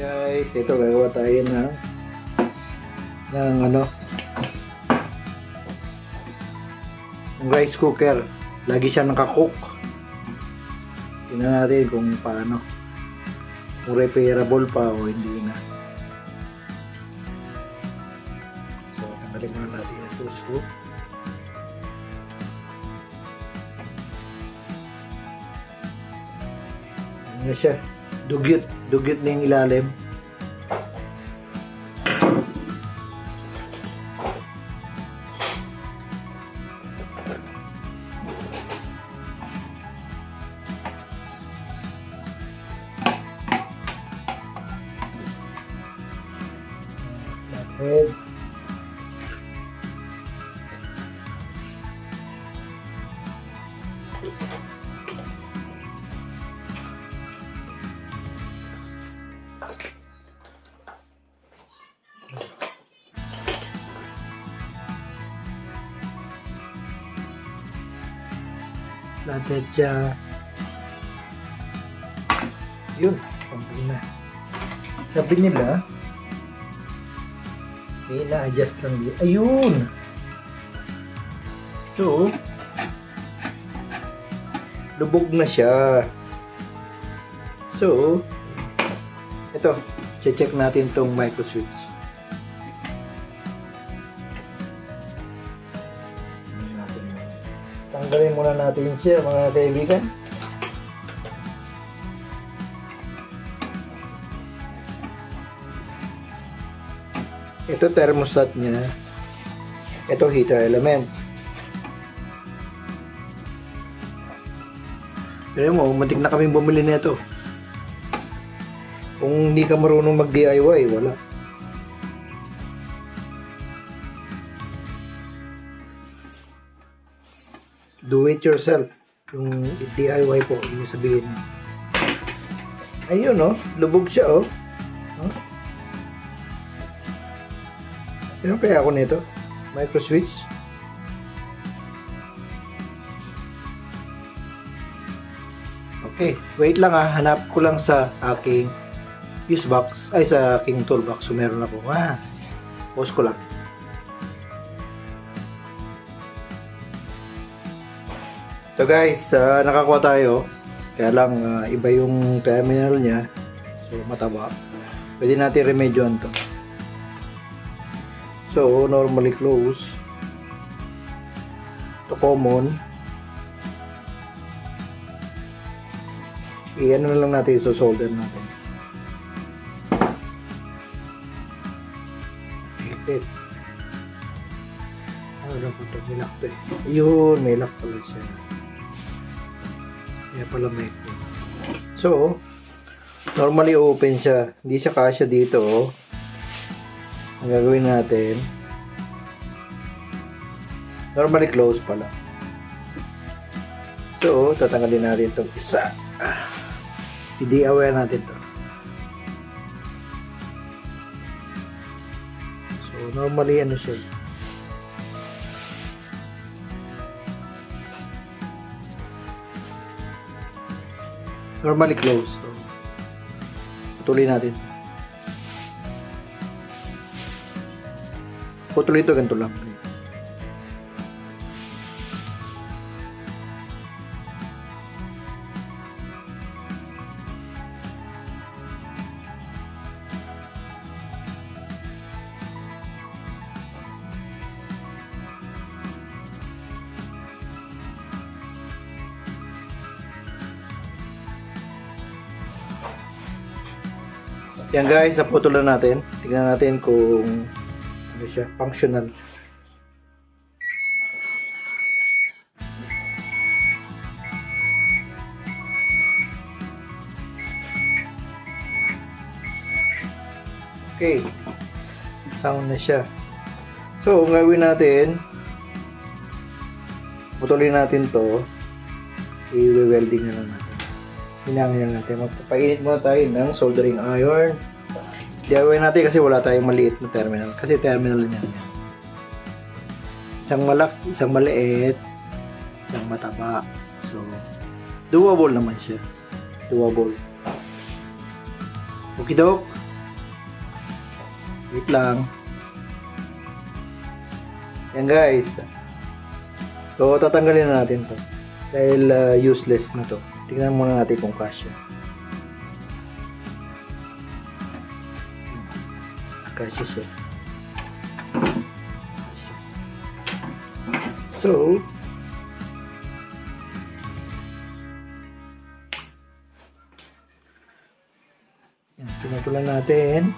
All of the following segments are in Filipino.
Guys, ito gagawa tayo ng ng rice cooker. Lagi siya nakakook. Tingnan natin kung paano. Kung repairable pa o hindi na. So, tanggalin muna natin yung screw. Ano siya? Dugyot na yung ilalim. Head. Lahat siya. Yun, pambili na. Sabi nila, may na-adjust lang din. Ayun! So, lubog na siya. So, ito, check natin tong micro switch. Tanggalin muna natin siya, mga kaibigan. Ito thermostat niya. Ito heater element. Pero mo, matik na kaming bumili nito. Kung hindi ka marunong mag-DIY, wala. Do it yourself. Yung DIY po, yung sabihin. Ayun, oh. Lubog siya, oh. Huh? Ano kaya ako nito? Micro switch. Okay, wait lang ha. Hanap ko lang sa aking fuse box. Ay, sa aking toolbox. So, meron ako. Pause ko lang. So guys, nakakuha tayo. Kaya lang, iba yung terminal niya. So, mataba. Pwede natin remedyoan to. So, normally close. Ito common. I-ano na lang natin, so-solder natin. Higpit. Ano lang po ito? May lock to eh. Ayun, may lock pala siya. Kaya pala may higpit. So, normally open siya. Hindi siya kasya dito, oh. Ang gagawin natin, normally close pala. So, tatanggalin natin itong isa. I-DIY natin to. So, normally ano siya. Normally close. So, patuloy natin. Patuloy ito, ganito lang. Yan guys, naputulan natin. Tingnan natin kung ano siya, functional. Okay. Sound na siya. So, ang gawin natin, putulin natin to. I-welding na lang natin. Hinangin natin. Magpapainit muna tayo ng soldering iron. DIY natin kasi wala tayong maliit na terminal. Kasi terminal niya. Isang isang maliit, isang mataba. So, doable naman siya. Doable. Okay, Dok. Wait lang. Yan guys. So, tatanggalin na natin to. Dahil useless na to. Tingnan muna natin kung kasya. Kasya siya. So, yan, pinutulan natin.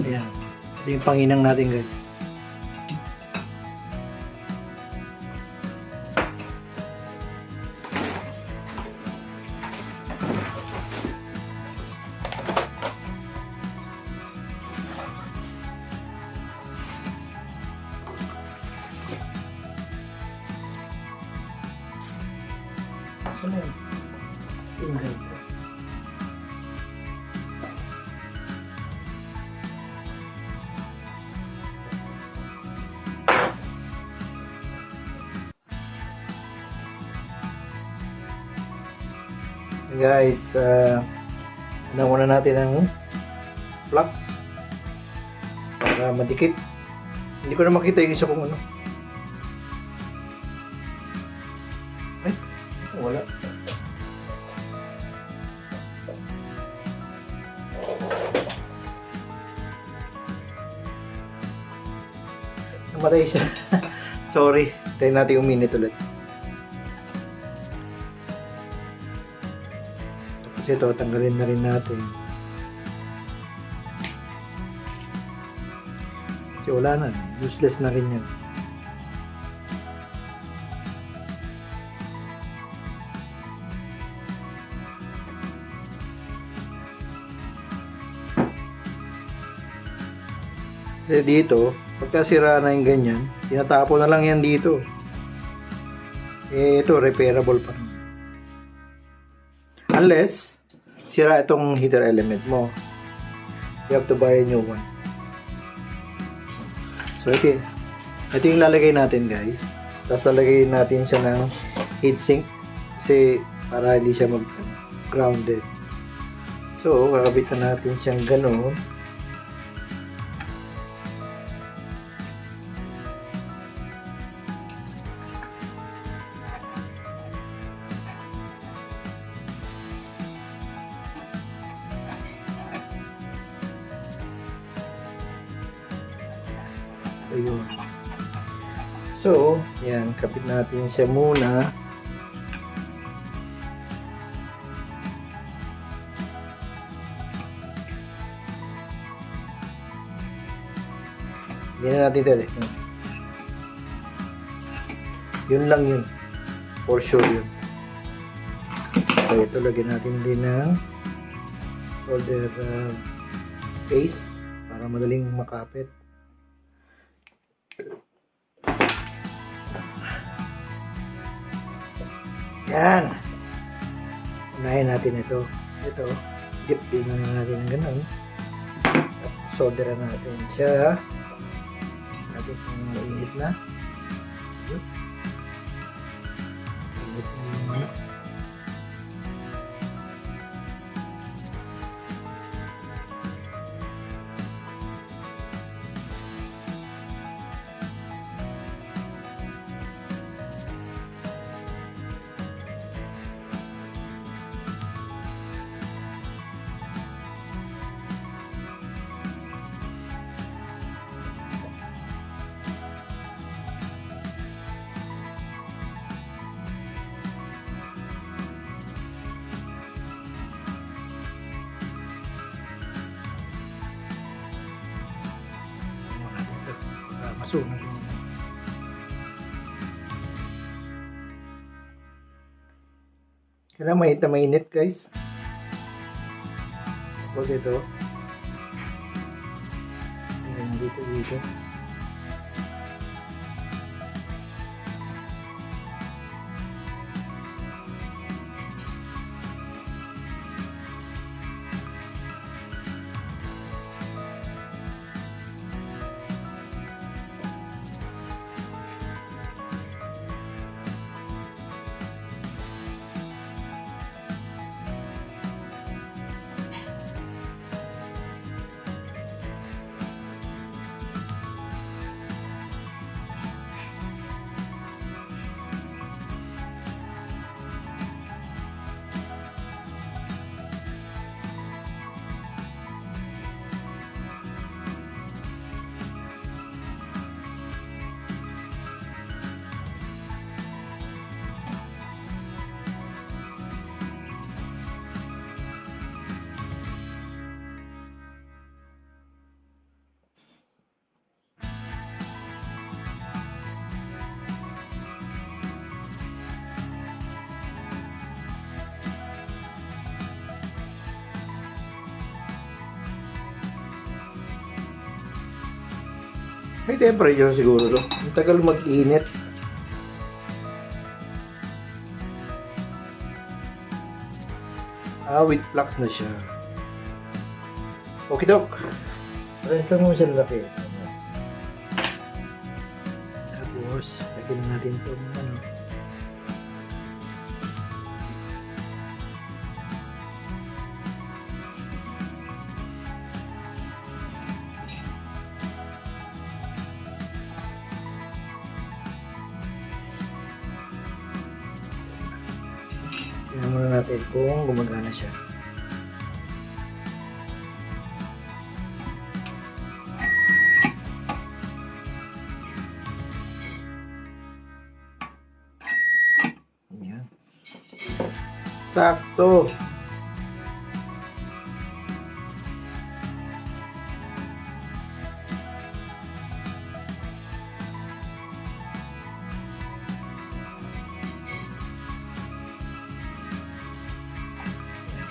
Ayan. Ito yung panginang natin guys. Ano yun? Tingnan ko. Guys, ano muna natin ang flux para madikit. Hindi ko na makita yung isa kong ano. Ay, wala. Namatay siya. Sorry. Tayo natin yung minute ulit. Kasi ito, tanggalin na rin natin. Kasi wala na. Useless na rin yan. Kasi dito, pagka sira na yung ganyan, tinatapo na lang yan dito. Eh, ito, repairable pa rin. Unless, sira itong heater element mo. You have to buy a new one. So, ito yung lalagay natin guys. Tapos lalagay natin siya ng heatsink. Kasi, para hindi siya mag-grounded. So, kakabitan natin siyang gano'n. Ayun. So, yan, kapit natin siya muna. Hindi na natin ito. Yun lang yun. For sure yun. So, ito lagyan natin din ng solder paste para madaling makapit. Yan. Unahin natin ito. Ito. Dip din na natin ng ganun. Solderan natin siya. Natin kung mainit na. Mainit na yung masunog yun. Kailangan mainit guys. Tapos ito. Ayan, dito. May temperature siguro to. Ang tagal mag-init. With flux na siya. Okay, Dok. Parehas lang mo siya lalaki. Tapos, lagyan na natin itong ano. Tingnan muna natin kung gumagana siya. Ayan. Sakto.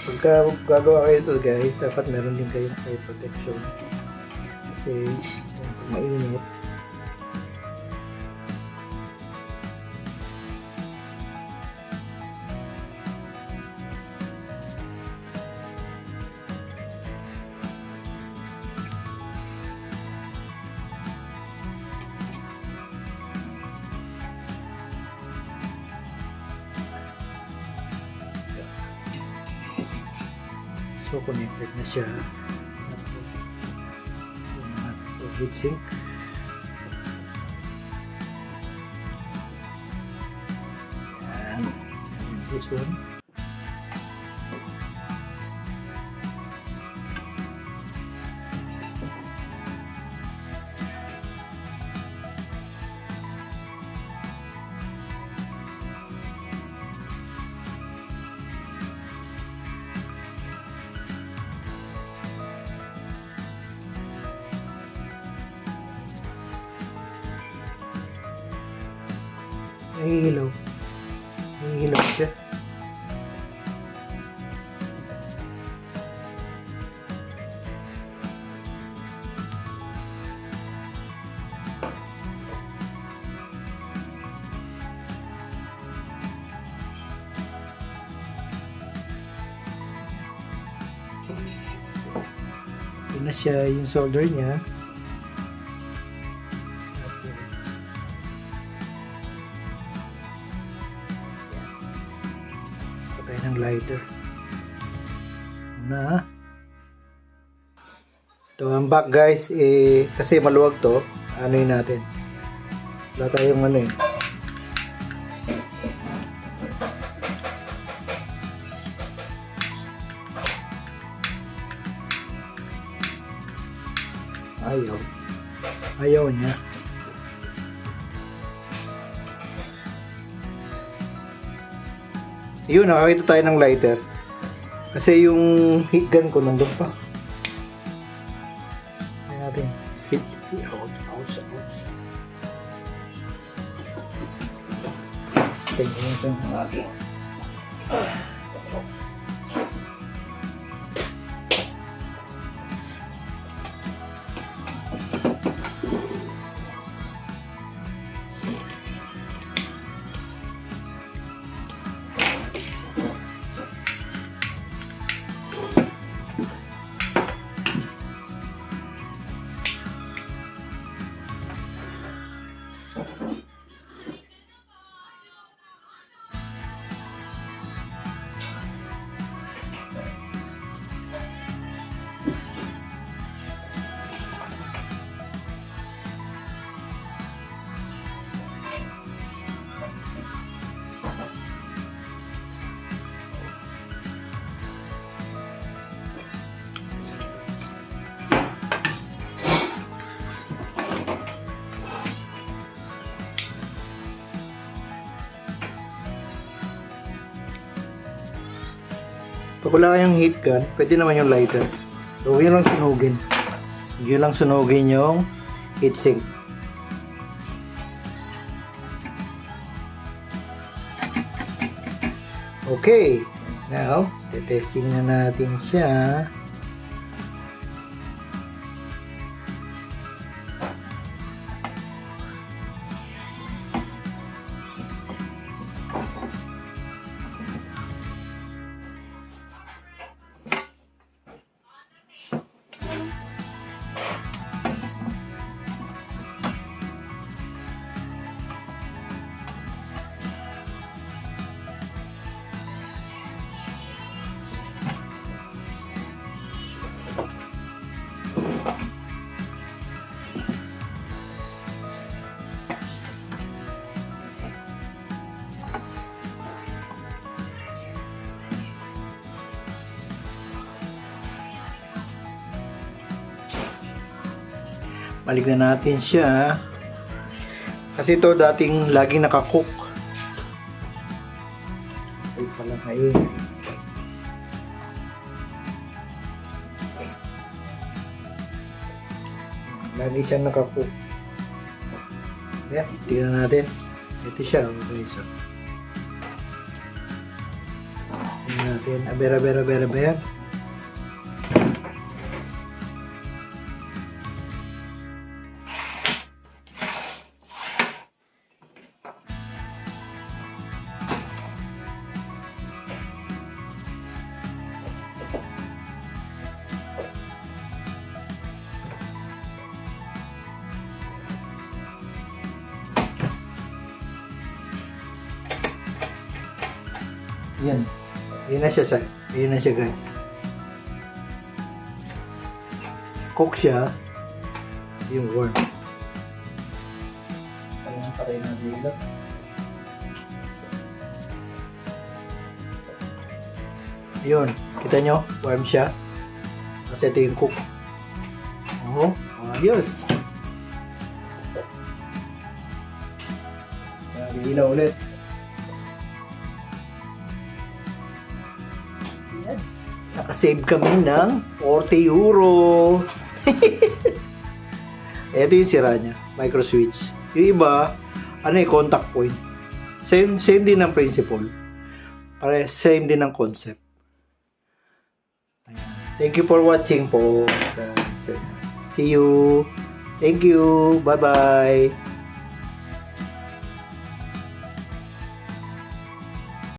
Pagka gagawa kayo ito guys, dapat meron din kayong eye protection kasi kung mainit so connected na siya. Heatsink. And this one. Nahihilaw. Nahihilaw siya. Yun na siya yung solder niya. Ng lighter na ito ang back guys kasi maluwag to, ano yun natin, wala tayong ano yun, ayaw niya. Yun, nakakita tayo ng lighter. Kasi yung heat gun ko nandun pa. Ayan natin. Ouch. Tingnan natin ang aking. Pag wala kayong heat gun, pwede naman yung lighter. So, yun lang sunugin. Yun lang sunugin yung heatsink. Okay. Now, testing na natin siya. Balik na natin siya. Kasi ito dating laging nakakook. Ay pala kayo. Lagi siyang nakakook. Yan, tingnan natin. Ito siya, guys. Tingnan natin. Aber. Yan. Yan na siya, Yan na siya, guys. Cook siya. Yung warm. Ayan, patay na dito. Yun. Kita nyo? Warm siya. Kasi ito yung cook. Oh, ayos. Ilaw ulit. Nakasave kami ng 40 euro. Ito yung sira niya, micro switch. Yung iba, contact point. Same din ang principle. Same din ang concept. Ayan. Thank you for watching po. See you. Thank you. Bye-bye.